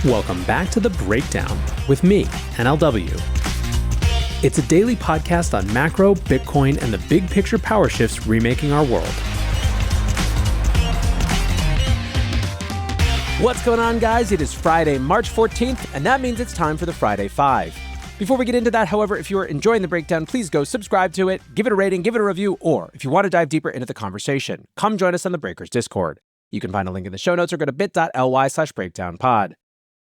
Welcome back to The Breakdown with me, NLW. It's a daily podcast on macro, Bitcoin, and the big picture power shifts remaking our world. What's going on, guys? It is Friday, March 14th, and that means it's time for the Friday Five. Before we get into that, however, if you are enjoying The Breakdown, please go subscribe to it, give it a rating, give it a review, or if you want to dive deeper into the conversation, come join us on the Breakers Discord. You can find a link in the show notes or go to bit.ly/breakdownpod.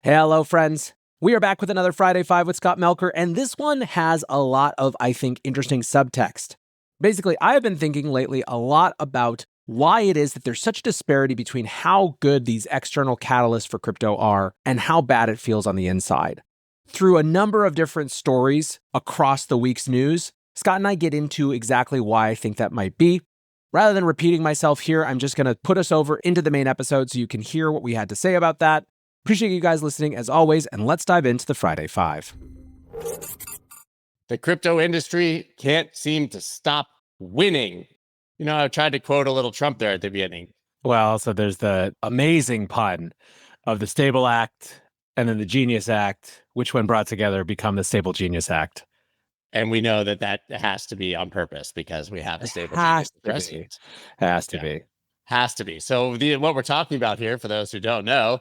Hello, friends. We are back with another Friday Five with Scott Melker, and this one has a lot of, I think, interesting subtext. Basically, I have been thinking lately a lot about why it is that there's such a disparity between how good these external catalysts for crypto are and how bad it feels on the inside. Through a number of different stories across the week's news, Scott and I get into exactly why I think that might be. Rather than repeating myself here, I'm just going to put us over into the main episode so you can hear what we had to say about that. Appreciate you guys listening as always, and let's dive into the Friday Five. The crypto industry can't seem to stop winning. You know, I tried to quote a little Trump there at the beginning. Well, so there's the amazing pun of the Stable Act and then the Genius Act, which when brought together become the Stable Genius Act. And we know that that has to be on purpose because we have a stable genius president. Has to be. Has to be. So what we're talking about here, for those who don't know,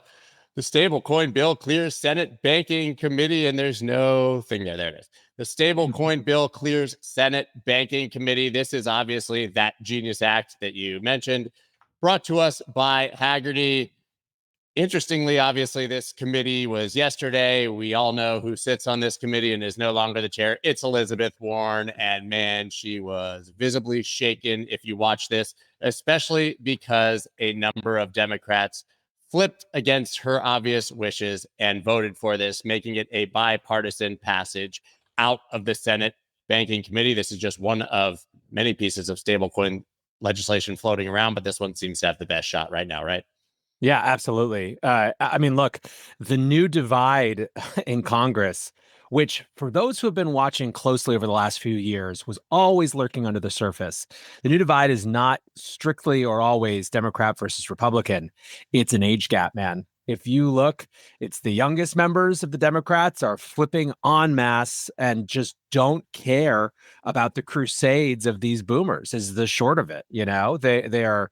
the stablecoin bill clears Senate Banking Committee, and there's no thing there. There it is. The stablecoin bill clears Senate Banking Committee. This is obviously that Genius Act that you mentioned, brought to us by Haggerty. Interestingly, obviously, this committee was yesterday. We all know who sits on this committee and is no longer the chair. It's Elizabeth Warren. And man, she was visibly shaken if you watch this, especially because a number of Democrats flipped against her obvious wishes and voted for this, making it a bipartisan passage out of the Senate Banking Committee. This is just one of many pieces of stablecoin legislation floating around, but this one seems to have the best shot right now, right? Yeah, absolutely. I mean, look, the new divide in Congress, which for those who have been watching closely over the last few years was always lurking under the surface. The new divide is not strictly or always Democrat versus Republican. It's an age gap, man. If you look, it's the youngest members of the Democrats are flipping en masse and just don't care about the crusades of these boomers is the short of it. You know, they're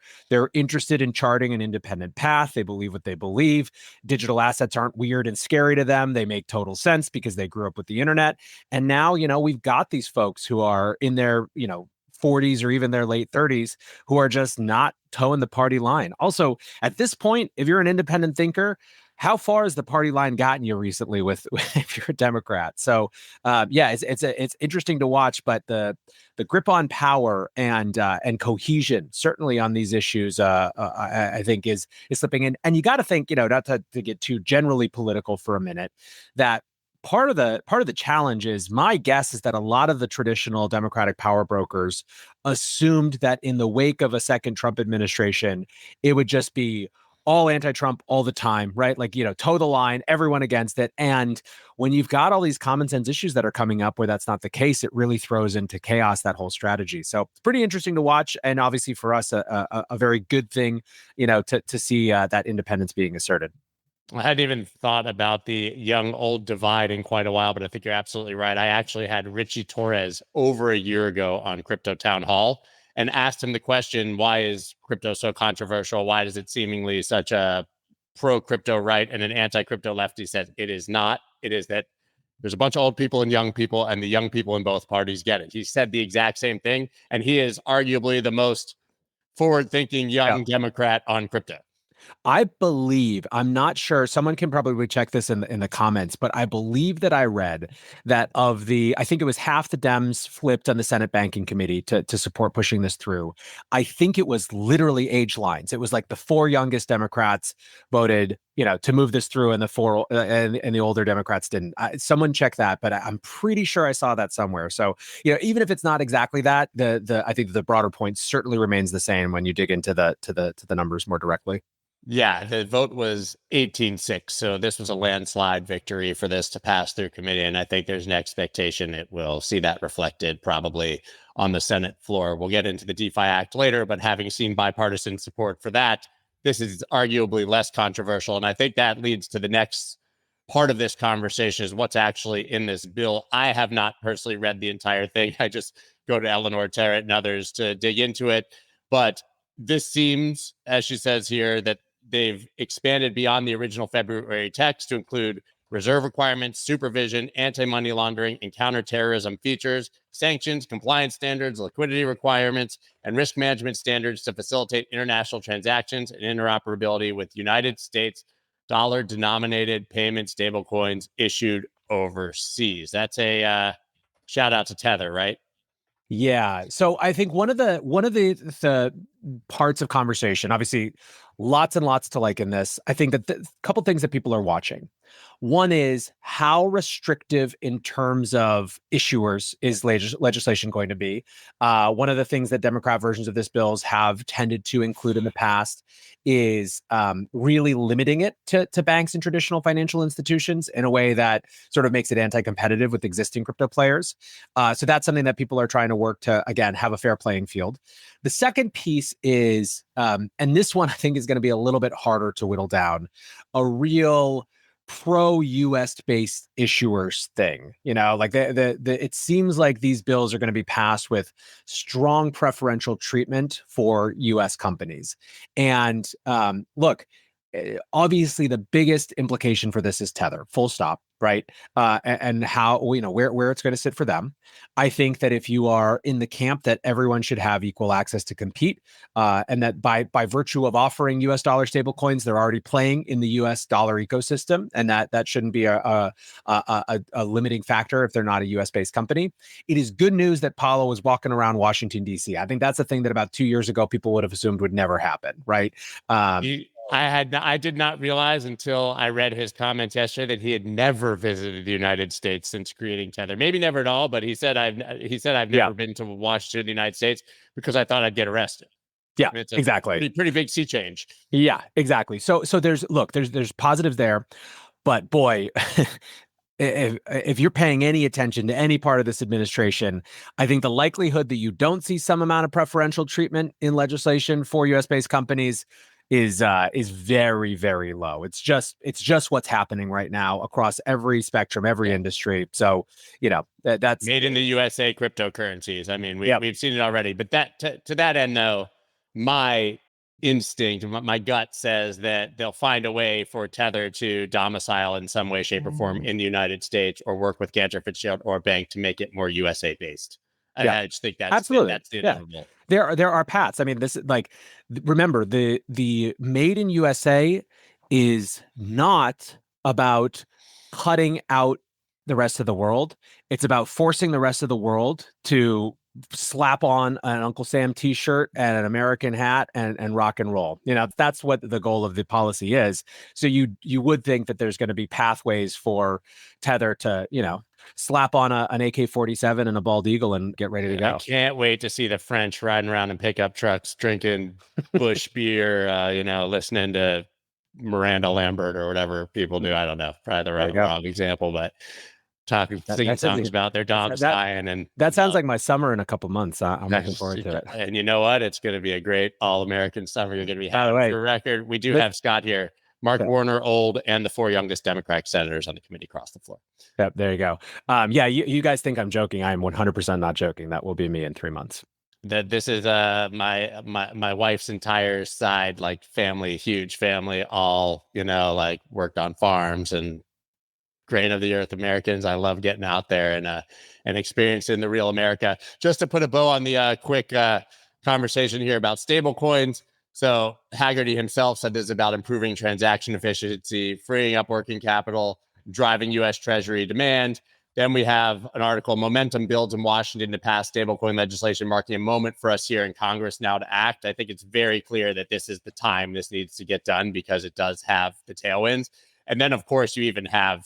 interested in charting an independent path. They believe what they believe. Digital assets aren't weird and scary to them. They make total sense because they grew up with the internet. And now, you know, we've got these folks who are in their, 40s or even their late 30s who are just not towing the party line. Also, at this point, if you're an independent thinker, how far has the party line gotten you recently with if you're a Democrat? So, it's interesting to watch, but the grip on power and cohesion, certainly on these issues, I think is slipping in. And you got to think, not to get too generally political for a minute, that part of the challenge is, my guess is that a lot of the traditional Democratic power brokers assumed that in the wake of a second Trump administration, it would just be all anti-Trump all the time, right? Like, toe the line, everyone against it. And when you've got all these common sense issues that are coming up where that's not the case, it really throws into chaos that whole strategy. So it's pretty interesting to watch. And obviously for us, a very good thing, to see that independence being asserted. I hadn't even thought about the young-old divide in quite a while, but I think you're absolutely right. I actually had Richie Torres over a year ago on Crypto Town Hall and asked him the question, why is crypto so controversial? Why is it seemingly such a pro-crypto right and an anti-crypto left? He said, it is not. It is that there's a bunch of old people and young people, and the young people in both parties get it. He said the exact same thing, and he is arguably the most forward-thinking young Democrat on crypto. I believe, I'm not sure, someone can probably check this in the comments, but I believe that I read that I think it was half the Dems flipped on the Senate Banking Committee to support pushing this through. I think it was literally age lines. It was like the four youngest Democrats voted, to move this through, and the four and the older Democrats didn't. Someone check that, but I'm pretty sure I saw that somewhere. So, even if it's not exactly that, I think the broader point certainly remains the same when you dig into the numbers more directly. Yeah, the vote was 18-6. So this was a landslide victory for this to pass through committee. And I think there's an expectation it will see that reflected probably on the Senate floor. We'll get into the DeFi Act later, but having seen bipartisan support for that, this is arguably less controversial. And I think that leads to the next part of this conversation is what's actually in this bill. I have not personally read the entire thing. I just go to Eleanor Terrett and others to dig into it. But this seems, as she says here, that they've expanded beyond the original February text to include reserve requirements, supervision, anti-money laundering, and counterterrorism features, sanctions, compliance standards, liquidity requirements, and risk management standards to facilitate international transactions and interoperability with United States dollar-denominated payment stablecoins issued overseas. That's a shout out to Tether, right? Yeah. So I think one of the parts of conversation, obviously, lots and lots to like in this. I think that a couple things that people are watching. One is how restrictive in terms of issuers is legislation going to be. One of the things that Democrat versions of this bills have tended to include in the past is really limiting it to banks and traditional financial institutions in a way that sort of makes it anti-competitive with existing crypto players. So that's something that people are trying to work to, again, have a fair playing field. The second piece is, and this one I think is going to be a little bit harder to whittle down, a real pro-US based issuers thing. Like it seems like these bills are going to be passed with strong preferential treatment for US companies. And look, obviously the biggest implication for this is Tether, full stop, right? And how, where it's going to sit for them. I think that if you are in the camp that everyone should have equal access to compete, and that by virtue of offering US dollar stablecoins, they're already playing in the US dollar ecosystem, and that shouldn't be a limiting factor if they're not a US based company. It is good news that Paulo was walking around Washington, D.C. I think that's a thing that about 2 years ago people would have assumed would never happen, right? I did not realize until I read his comments yesterday that he had never visited the United States since creating Tether. Maybe never at all, but he said I've never been to Washington, the United States, because I thought I'd get arrested. Yeah, It's a exactly. pretty big sea change. Yeah, exactly. So there's positives there, but boy, if you're paying any attention to any part of this administration, I think the likelihood that you don't see some amount of preferential treatment in legislation for U.S. based companies is very, very low. It's just what's happening right now across every spectrum, every industry. So that's made in the USA cryptocurrencies. I mean, yep. we've seen it already. But that to that end, though, my instinct, my gut says that they'll find a way for Tether to domicile in some way, shape, or form in the United States, or work with Cantor Fitzgerald or a bank to make it more USA based. Yeah, I just think absolutely. that's the inevitable. There are paths. I mean, this is like, remember, the made in USA is not about cutting out the rest of the world. It's about forcing the rest of the world to slap on an Uncle Sam t-shirt and an American hat and rock and roll. That's what the goal of the policy is. So you would think that there's going to be pathways for Tether to, slap on an AK-47 and a bald eagle and get ready to go. I can't wait to see the French riding around in pickup trucks, drinking Bush beer, listening to Miranda Lambert or whatever people do. I don't know, probably the wrong example, but singing songs about their dogs dying. And that sounds like my summer in a couple months. I'm looking forward to it. And you know what? It's going to be a great all-American summer. You're going to be having. By the way, for record, we do have Scott here. Mark Warner, Old, and the 4 youngest Democratic senators on the committee across the floor. Yep, there you go. You guys think I'm joking. I am 100% not joking. That will be me in 3 months. That this is my wife's entire side, like family, huge family, all like worked on farms and grain of the earth Americans. I love getting out there and experiencing the real America. Just to put a bow on the quick conversation here about stable coins. So Haggerty himself said this is about improving transaction efficiency, freeing up working capital, driving U.S. Treasury demand. Then we have an article, Momentum Builds in Washington to pass stablecoin legislation, marking a moment for us here in Congress now to act. I think it's very clear that this is the time this needs to get done because it does have the tailwinds. And then, of course, you even have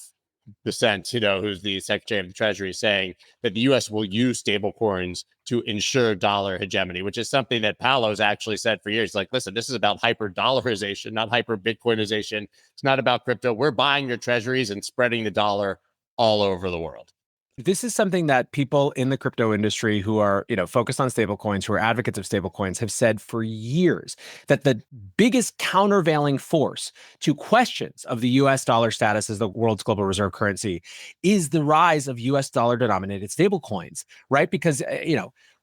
Dissent, who's the Secretary of the Treasury, saying that the U.S. will use stablecoins to ensure dollar hegemony, which is something that Paolo's actually said for years. Like, listen, this is about hyper-dollarization, not hyper-Bitcoinization. It's not about crypto. We're buying your treasuries and spreading the dollar all over the world. This is something that people in the crypto industry who are, focused on stablecoins, who are advocates of stablecoins, have said for years that the biggest countervailing force to questions of the US dollar status as the world's global reserve currency is the rise of US dollar denominated stablecoins, right? Because,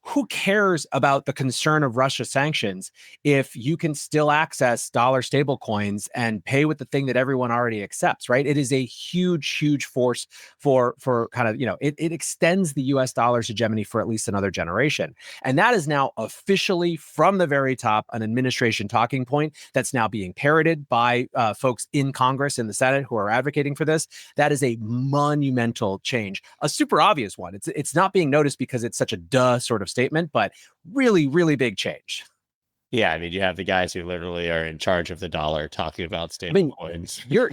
who cares about the concern of Russia sanctions if you can still access dollar stablecoins and pay with the thing that everyone already accepts, right? It is a huge, huge force for kind of, it extends the US dollar's hegemony for at least another generation. And that is now officially from the very top an administration talking point that's now being parroted by folks in Congress and the Senate who are advocating for this. That is a monumental change, a super obvious one. It's not being noticed because it's such a duh sort of statement, but really, really big change. Yeah, I mean, you have the guys who literally are in charge of the dollar talking about stable coins. The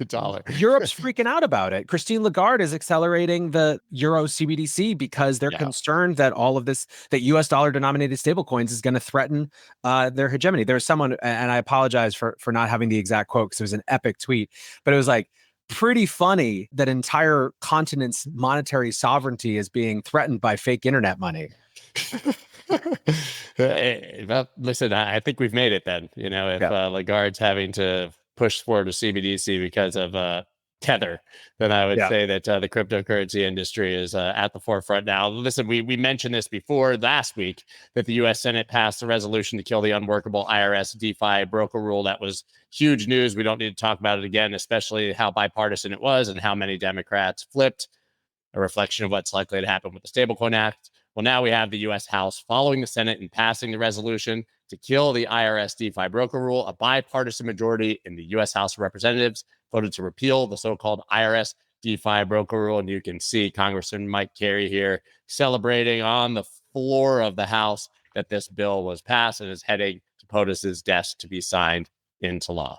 dollar. Europe's freaking out about it. Christine Lagarde is accelerating the Euro CBDC because they're concerned that all of this, that US dollar denominated stablecoins is going to threaten their hegemony. There's someone, and I apologize for not having the exact quote because it was an epic tweet, but it was like, pretty funny that entire continent's monetary sovereignty is being threatened by fake internet money. Well, listen, I think we've made it then. If Lagarde's having to push forward a CBDC because of Tether, then I would say that the cryptocurrency industry is at the forefront now. Listen, we mentioned this before last week that the U.S. Senate passed a resolution to kill the unworkable IRS DeFi broker rule. That was huge news. We don't need to talk about it again, especially how bipartisan it was and how many Democrats flipped, a reflection of what's likely to happen with the Stablecoin Act. Well, now we have the U.S. House following the Senate and passing the resolution to kill the IRS DeFi broker rule. A bipartisan majority in the U.S. House of Representatives voted to repeal the so-called IRS DeFi broker rule. And you can see Congressman Mike Carey here celebrating on the floor of the House that this bill was passed and is heading to POTUS's desk to be signed into law.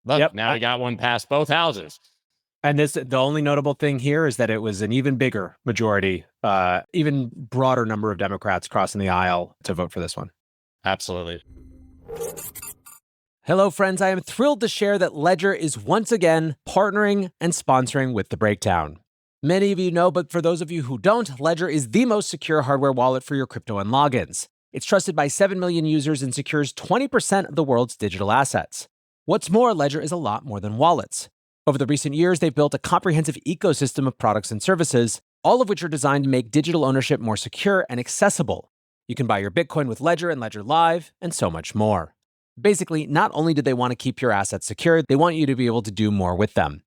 Look, now we got one past both houses. And the only notable thing here is that it was an even bigger majority, even broader number of Democrats crossing the aisle to vote for this one. Absolutely. Hello, friends. I am thrilled to share that Ledger is once again partnering and sponsoring with The Breakdown. Many of you know, but for those of you who don't, Ledger is the most secure hardware wallet for your crypto and logins. It's trusted by 7 million users and secures 20% of the world's digital assets. What's more, Ledger is a lot more than wallets. Over the recent years, they've built a comprehensive ecosystem of products and services, all of which are designed to make digital ownership more secure and accessible. You can buy your Bitcoin with Ledger and Ledger Live, and so much more. Basically, not only do they want to keep your assets secure, they want you to be able to do more with them.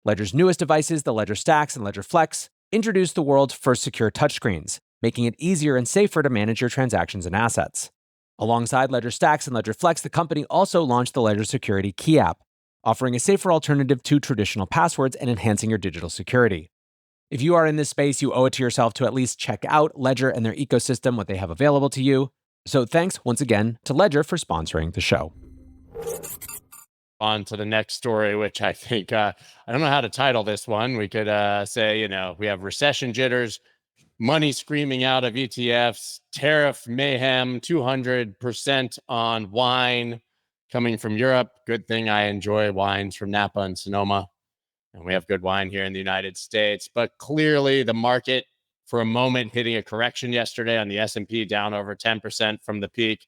Ledger's newest devices, the Ledger Stacks and Ledger Flex, introduced the world's first secure touchscreens, making it easier and safer to manage your transactions and assets. Alongside Ledger Stacks and Ledger Flex, the company also launched the Ledger Security Key app, offering a safer alternative to traditional passwords and enhancing your digital security. If you are in this space, you owe it to yourself to at least check out Ledger and their ecosystem, what they have available to you. So thanks once again to Ledger for sponsoring the show. On to the next story, which I think, I don't know how to title this one. We could say, we have recession jitters, money screaming out of ETFs, tariff mayhem, 200% on wine coming from Europe. Good thing I enjoy wines from Napa and Sonoma. And we have good wine here in the United States. But clearly the market, for a moment, hitting a correction yesterday on the S&P, down over 10% from the peak.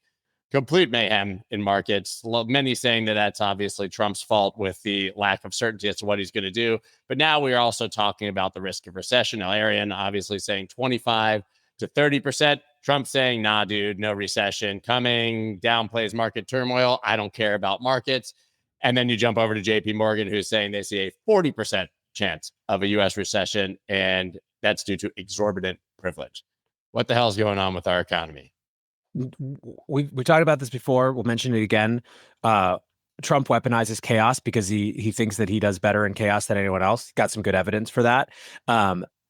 Complete mayhem in markets. Many saying that that's obviously Trump's fault with the lack of certainty as to what he's going to do. But now we are also talking about the risk of recession. Now, Arian obviously saying 25 to 30%. Trump saying, nah, dude, no recession coming, downplays market turmoil. I don't care about markets. And then you jump over to JP Morgan, who's saying they see a 40% chance of a U.S. recession, and that's due to exorbitant privilege. What the hell is going on with our economy? We talked about this before. We'll mention it again. Trump weaponizes chaos because he thinks that he does better in chaos than anyone else. Got some good evidence for that.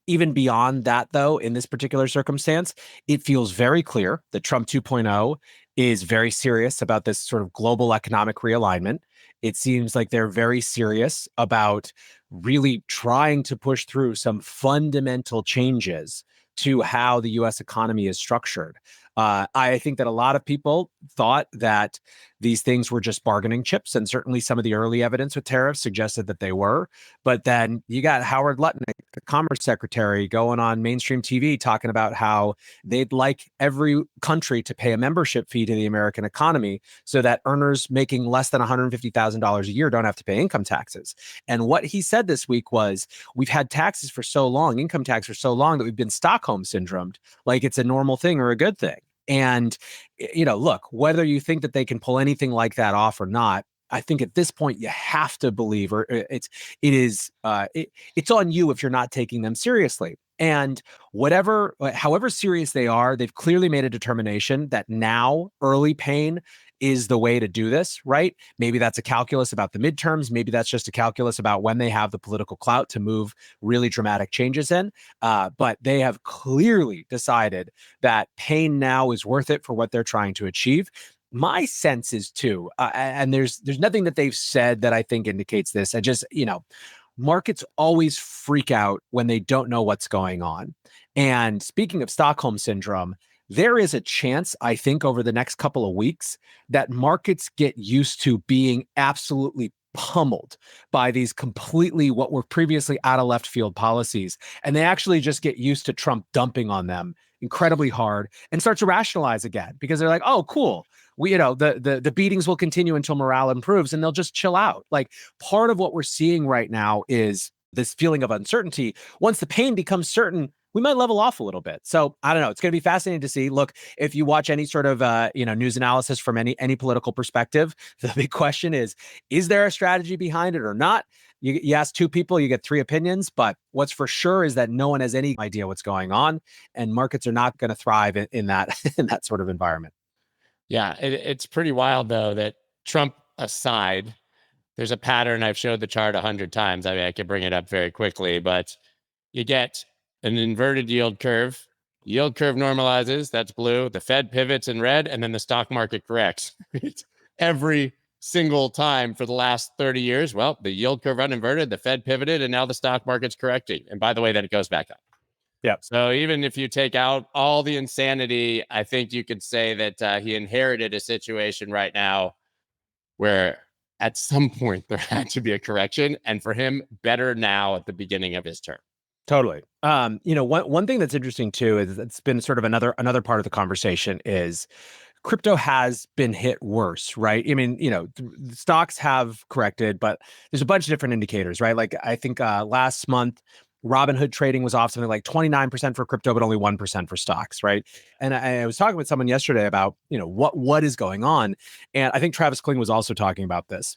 Even beyond that, though, in this particular circumstance, it feels very clear that Trump 2.0 is very serious about this sort of global economic realignment. It seems like they're very serious about really trying to push through some fundamental changes to how the U.S. economy is structured. I think that a lot of people thought that these things were just bargaining chips, and certainly some of the early evidence with tariffs suggested that they were. But then you got Howard Lutnick the Commerce Secretary going on mainstream TV talking about how they'd like every country to pay a membership fee to the American economy so that earners making less than $150,000 a year don't have to pay income taxes. And what he said this week was, we've had taxes for so long, income tax for so long, that we've been Stockholm syndromed, like it's a normal thing or a good thing. And, look, whether you think that they can pull anything like that off or not, I think at this point you have to believe, or it's on you if you're not taking them seriously. And however serious they are, they've clearly made a determination that now early pain is the way to do this, right? Maybe that's a calculus about the midterms. Maybe that's just a calculus about when they have the political clout to move really dramatic changes in. But they have clearly decided that pain now is worth it for what they're trying to achieve. My sense is too, and there's nothing that they've said that I think indicates this. I just, markets always freak out when they don't know what's going on. And speaking of Stockholm syndrome, there is a chance, I think, over the next couple of weeks that markets get used to being absolutely pummeled by these completely what were previously out of left field policies. And they actually just get used to Trump dumping on them incredibly hard and start to rationalize again because they're like, oh, cool. The beatings will continue until morale improves and they'll just chill out. Like, part of what we're seeing right now is this feeling of uncertainty. Once the pain becomes certain, we might level off a little bit. So I don't know. It's going to be fascinating to see. Look, if you watch any sort of news analysis from any political perspective, the big question is there a strategy behind it or not? You ask two people, you get three opinions. But what's for sure is that no one has any idea what's going on, and markets are not going to thrive in that in that sort of environment. Yeah, it's pretty wild though that Trump aside, there's a pattern. I've showed the chart 100 times. I mean, I could bring it up very quickly, but you get an inverted yield curve. Yield curve normalizes, that's blue. The Fed pivots in red, and then the stock market corrects. Every single time for the last 30 years. Well, the yield curve uninverted, the Fed pivoted, and now the stock market's correcting. And by the way, then it goes back up. Yeah. So even if you take out all the insanity, I think you could say that he inherited a situation right now where at some point there had to be a correction, and for him, better now at the beginning of his term. Totally. One thing that's interesting too is it's been sort of another part of the conversation is crypto has been hit worse, right? I mean, stocks have corrected, but there's a bunch of different indicators, right? Like I think last month, Robinhood trading was off something like 29% for crypto, but only 1% for stocks, right? And I was talking with someone yesterday about, what is going on. And I think Travis Kling was also talking about this.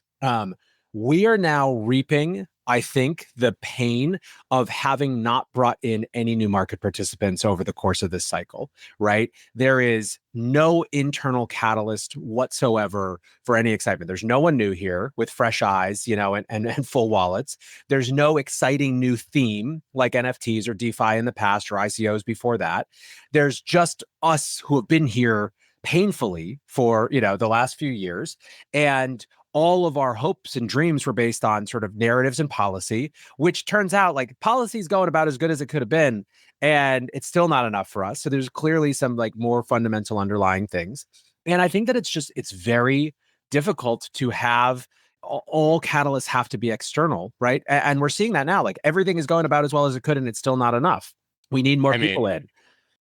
We are now reaping, I think, the pain of having not brought in any new market participants over the course of this cycle, right? There is no internal catalyst whatsoever for any excitement. There's no one new here with fresh eyes, and full wallets. There's no exciting new theme like NFTs or DeFi in the past or ICOs before that. There's just us who have been here painfully for, the last few years. And all of our hopes and dreams were based on sort of narratives and policy, which turns out like policy's going about as good as it could have been. And it's still not enough for us. So there's clearly some like more fundamental underlying things. And I think that it's very difficult to have all catalysts have to be external, right? And we're seeing that now. Like everything is going about as well as it could, and it's still not enough. We need more people in.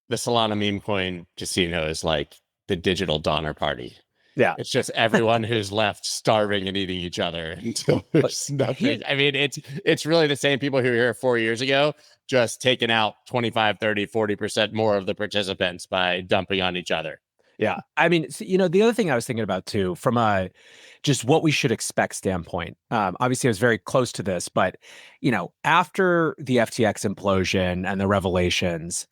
The Solana meme coin casino is like the digital Donner Party. Yeah. It's just everyone who's left starving and eating each other until there's nothing. I mean, it's really the same people who were here 4 years ago, just taking out 25, 30, 40% more of the participants by dumping on each other. Yeah. I mean, the other thing I was thinking about too, from a just what we should expect standpoint, obviously I was very close to this, but, after the FTX implosion and the revelations,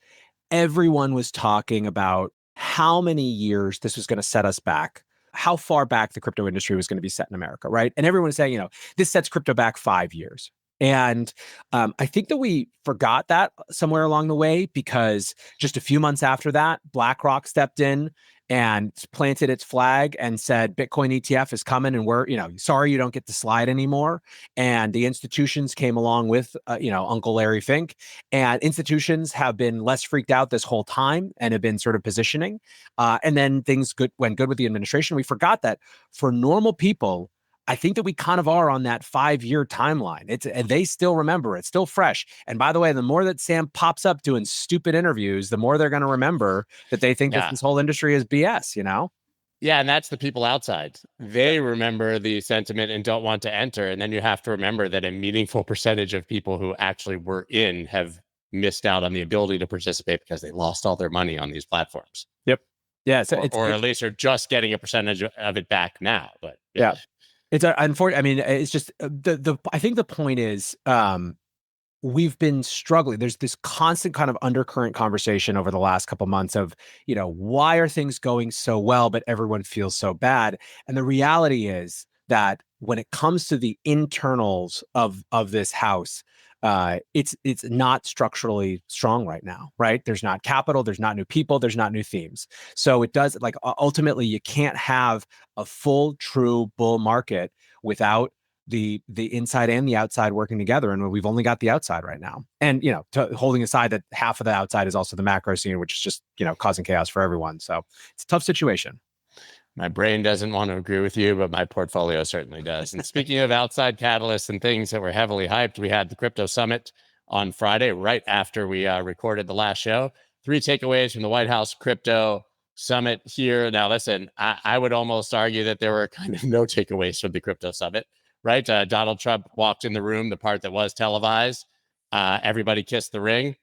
everyone was talking about how many years this was going to set us back, how far back the crypto industry was going to be set in America, right? And everyone was saying, this sets crypto back 5 years. And I think that we forgot that somewhere along the way, because just a few months after that, BlackRock stepped in and planted its flag and said, Bitcoin ETF is coming and we're, sorry, you don't get to slide anymore. And the institutions came along with, Uncle Larry Fink, and institutions have been less freaked out this whole time and have been sort of positioning. And then things went good with the administration. We forgot that for normal people, I think that we kind of are on that 5-year timeline. And they still remember, it's still fresh. And by the way, the more that Sam pops up doing stupid interviews, the more they're going to remember that they think that Yeah. this whole industry is BS, you know? Yeah, and that's the people outside. They remember the sentiment and don't want to enter. And then you have to remember that a meaningful percentage of people who actually were in have missed out on the ability to participate because they lost all their money on these platforms. Yep. Yeah. So Or at least are just getting a percentage of it back now. But yeah. It's unfortunate. I mean, it's just I think the point is, we've been struggling. There's this constant kind of undercurrent conversation over the last couple months of, why are things going so well, but everyone feels so bad? And the reality is that when it comes to the internals of this house, it's not structurally strong right now, right? There's not capital, there's not new people, there's not new themes. So it does, like, ultimately you can't have a full true bull market without the inside and the outside working together, and we've only got the outside right now. And holding aside that half of the outside is also the macro scene, which is just causing chaos for everyone. So it's a tough situation. My brain doesn't want to agree with you, but my portfolio certainly does. And speaking of outside catalysts and things that were heavily hyped, we had the crypto summit on Friday, right after we recorded the last show. 3 takeaways from the White House crypto summit here. Now, listen, I would almost argue that there were kind of no takeaways from the crypto summit, right? Donald Trump walked in the room, the part that was televised. Everybody kissed the ring,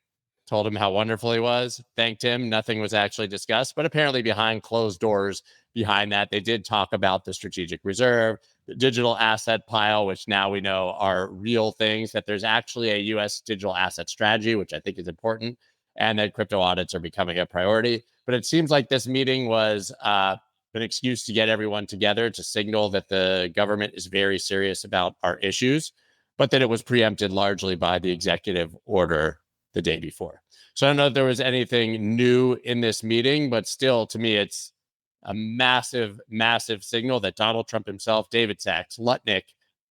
told him how wonderful he was, thanked him. Nothing was actually discussed, but apparently behind closed doors, behind that, they did talk about the strategic reserve, the digital asset pile, which now we know are real things, that there's actually a U.S. digital asset strategy, which I think is important, and that crypto audits are becoming a priority. But it seems like this meeting was an excuse to get everyone together to signal that the government is very serious about our issues, but that it was preempted largely by the executive order the day before. So I don't know if there was anything new in this meeting, but still, to me, it's a massive, massive signal that Donald Trump himself, David Sachs, Lutnick,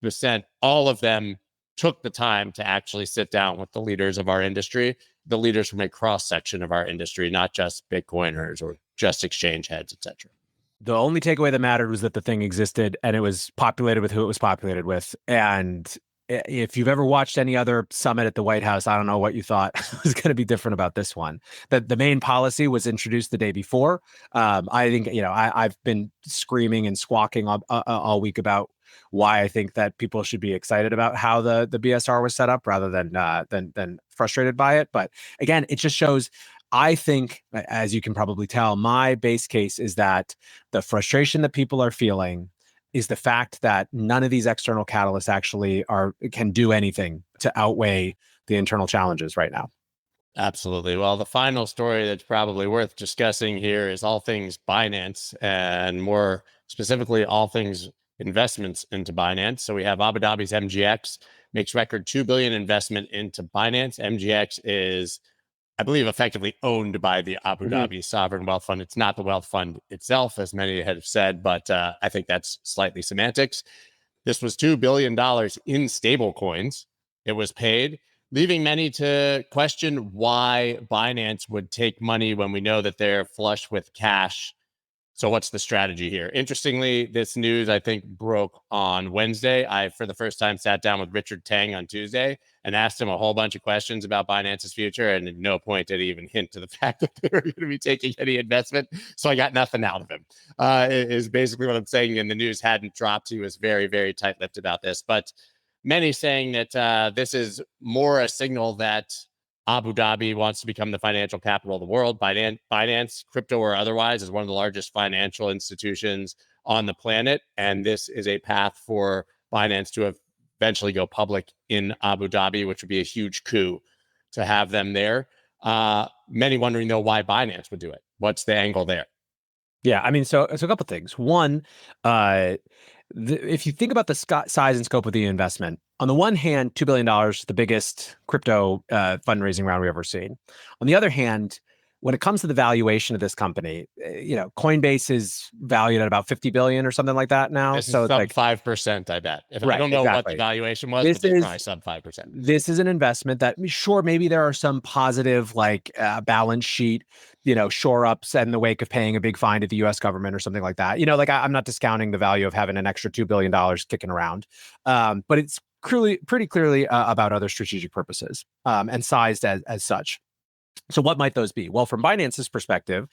Bissent, all of them took the time to actually sit down with the leaders of our industry, the leaders from a cross section of our industry, not just Bitcoiners or just exchange heads, etc. The only takeaway that mattered was that the thing existed and it was populated with who it was populated with. And if you've ever watched any other summit at the White House, I don't know what you thought was going to be different about this one. That the main policy was introduced the day before. I think I've been screaming and squawking all week about why I think that people should be excited about how the BSR was set up rather than frustrated by it. But again, it just shows. I think, as you can probably tell, my base case is that the frustration that people are feeling is the fact that none of these external catalysts actually can do anything to outweigh the internal challenges right now. Absolutely. Well, the final story that's probably worth discussing here is all things Binance, and more specifically, all things investments into Binance. So we have Abu Dhabi's MGX makes record $2 billion investment into Binance. MGX is, I believe, effectively owned by the Abu Dhabi Sovereign Wealth Fund. It's not the wealth fund itself, as many have said, but I think that's slightly semantics. This was $2 billion in stable coins. It was paid, leaving many to question why Binance would take money when we know that they're flush with cash. So what's the strategy here? Interestingly, this news, I think, broke on Wednesday. I, for the first time, sat down with Richard Tang on Tuesday and asked him a whole bunch of questions about Binance's future. And at no point did he even hint to the fact that they were going to be taking any investment. So I got nothing out of him, is basically what I'm saying. And the news hadn't dropped. He was very, very tight-lipped about this. But many saying that this is more a signal that Abu Dhabi wants to become the financial capital of the world. Binance, crypto or otherwise, is one of the largest financial institutions on the planet. And this is a path for Binance to eventually go public in Abu Dhabi, which would be a huge coup to have them there. Many wondering, though, why Binance would do it. What's the angle there? Yeah, I mean, so a couple of things. One, if you think about the size and scope of the investment, on the one hand, $2 billion, the biggest crypto fundraising round we've ever seen. On the other hand, when it comes to the valuation of this company, Coinbase is valued at about 50 billion or something like that now. This So is it's sub like 5%, I bet. I don't know what the valuation was, this but it's is probably sub 5%. this is an investment that, sure, maybe there are some positive balance sheet shore ups in the wake of paying a big fine to the U.S. government or something like that. Like I'm not discounting the value of having an extra $2 billion kicking around, but it's pretty clearly about other strategic purposes and sized as such. So what might those be? Well, from Binance's perspective,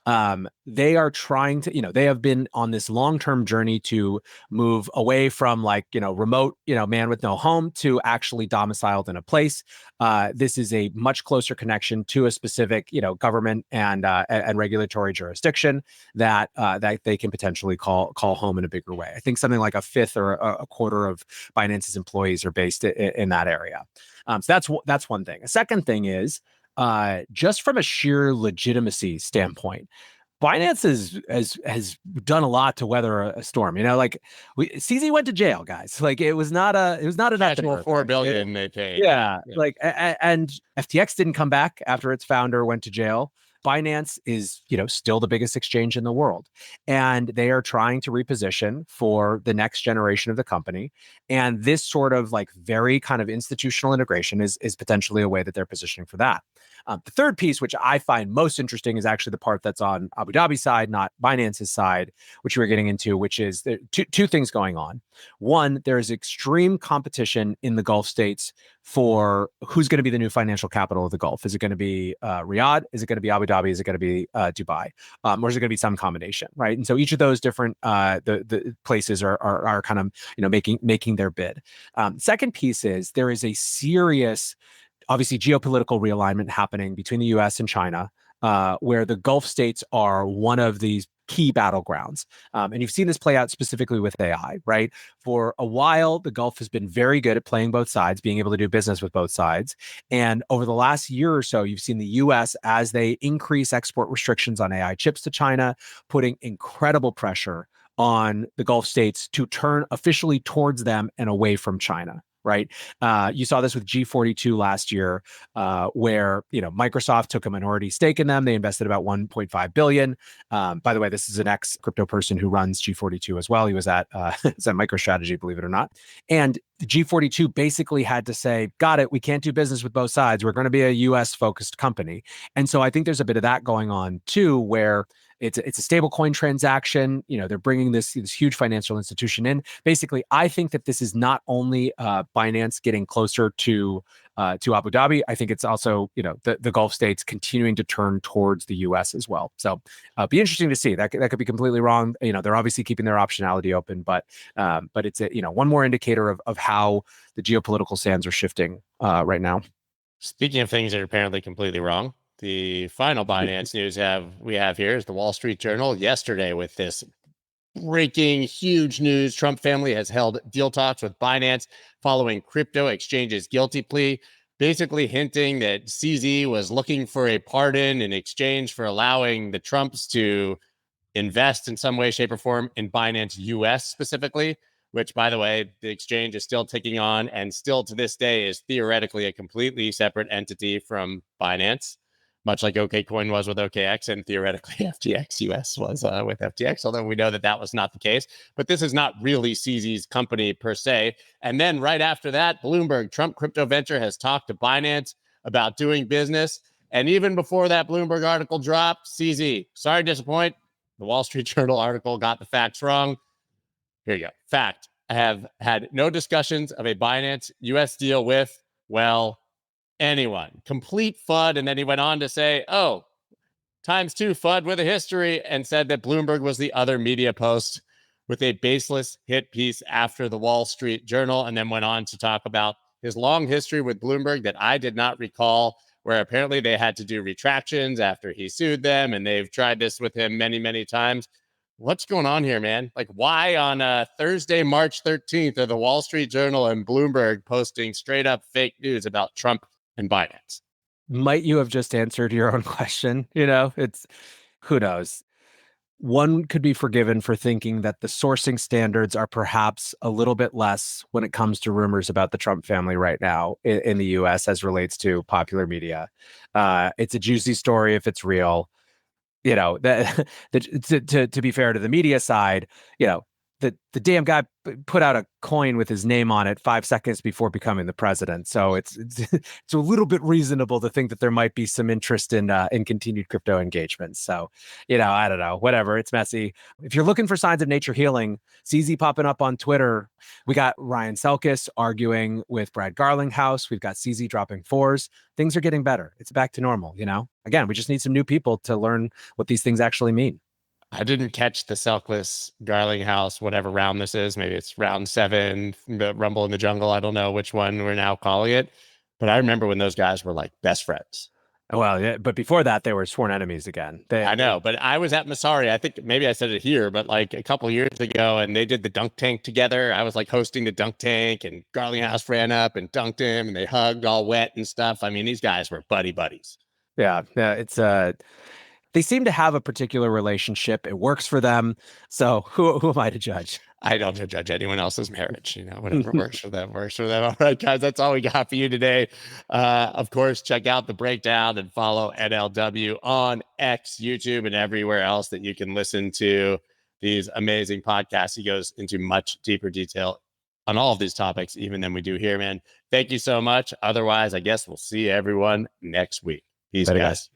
they are trying to, they have been on this long-term journey to move away from remote, man with no home to actually domiciled in a place. This is a much closer connection to a specific, government and regulatory jurisdiction that they can potentially call home in a bigger way. I think something like a fifth or a quarter of Binance's employees are based in that area. So that's one thing. A second thing is, just from a sheer legitimacy standpoint, Binance has done a lot to weather a storm. CZ went to jail, guys. It was not a nothing. $4 billion they paid. Yeah, and FTX didn't come back after its founder went to jail. Binance is, still the biggest exchange in the world, and they are trying to reposition for the next generation of the company. And this sort of very kind of institutional integration is potentially a way that they're positioning for that. The third piece, which I find most interesting, is actually the part that's on Abu Dhabi side, not Binance's side, which we're getting into, which is two things going on. One, there is extreme competition in the Gulf states for who's going to be the new financial capital of the Gulf. Is it going to be Riyadh? Is it going to be Abu Dhabi? Is it going to be Dubai? Or is it going to be some combination, right? And so each of those different the places are kind of making their bid. Second piece is there is a serious, obviously, geopolitical realignment happening between the U.S. and China, where the Gulf states are one of these key battlegrounds. And you've seen this play out specifically with AI, right? For a while, the Gulf has been very good at playing both sides, being able to do business with both sides. And over the last year or so, you've seen the U.S., as they increase export restrictions on AI chips to China, putting incredible pressure on the Gulf states to turn officially towards them and away from China. Right. You saw this with G42 last year, where, Microsoft took a minority stake in them. They invested about 1.5 billion. By the way, this is an ex crypto person who runs G42 as well. He was at MicroStrategy, believe it or not. And G42 basically had to say, got it, we can't do business with both sides. We're going to be a US focused company. And so I think there's a bit of that going on too, where it's a stablecoin transaction. They're bringing this huge financial institution in. Basically, I think that this is not only Binance getting closer to Abu Dhabi. I think it's also, the Gulf states continuing to turn towards the U.S. as well. So be interesting to see. That could be completely wrong. They're obviously keeping their optionality open, but it's one more indicator of how the geopolitical sands are shifting right now. Speaking of things that are apparently completely wrong, the final Binance news we have here is the Wall Street Journal yesterday with this breaking huge news. Trump family has held deal talks with Binance following crypto exchange's guilty plea, basically hinting that CZ was looking for a pardon in exchange for allowing the Trumps to invest in some way, shape, or form in Binance US specifically, which, by the way, the exchange is still ticking on and still to this day is theoretically a completely separate entity from Binance, much like OKCoin was with OKX and theoretically FTX US was with FTX, although we know that was not the case. But this is not really CZ's company per se. And then right after that, Bloomberg, Trump Crypto Venture, has talked to Binance about doing business. And even before that Bloomberg article dropped, CZ, sorry to disappoint, the Wall Street Journal article got the facts wrong. Here you go. Fact, I have had no discussions of a Binance US deal with, well, anyone. Complete FUD. And then he went on to say, oh, ×2 FUD with a history, and said that Bloomberg was the other media post with a baseless hit piece after the Wall Street Journal, and then went on to talk about his long history with Bloomberg that I did not recall, where apparently they had to do retractions after he sued them, and they've tried this with him many, many times. What's going on here, man? Why on Thursday, March 13th, are the Wall Street Journal and Bloomberg posting straight up fake news about Trump and Binance? Might you have just answered your own question? It's, who knows? One could be forgiven for thinking that the sourcing standards are perhaps a little bit less when it comes to rumors about the Trump family right now in the US as relates to popular media. It's a juicy story if it's real. To be fair to the media side, the damn guy put out a coin with his name on it 5 seconds before becoming the president. So it's a little bit reasonable to think that there might be some interest in continued crypto engagements. So, I don't know, whatever. It's messy. If you're looking for signs of nature healing, CZ popping up on Twitter. We got Ryan Selkis arguing with Brad Garlinghouse. We've got CZ dropping fours. Things are getting better. It's back to normal. Again, we just need some new people to learn what these things actually mean. I didn't catch the Selkless Garlinghouse, whatever round this is. Maybe it's round 7, the Rumble in the Jungle. I don't know which one we're now calling it. But I remember when those guys were like best friends. Well, yeah, but before that, they were sworn enemies again. I know, but I was at Masari. I think maybe I said it here, but like a couple years ago, and they did the dunk tank together. I was like hosting the dunk tank, and Garlinghouse ran up and dunked him, and they hugged all wet and stuff. I mean, these guys were buddies. Yeah, it's they seem to have a particular relationship. It works for them. So who am I to judge? I don't judge anyone else's marriage. Whatever works for them, works for them. All right, guys, that's all we got for you today. Of course, check out the breakdown and follow NLW on X, YouTube, and everywhere else that you can listen to these amazing podcasts. He goes into much deeper detail on all of these topics, even than we do here, man. Thank you so much. Otherwise, I guess we'll see everyone next week. Peace, guys.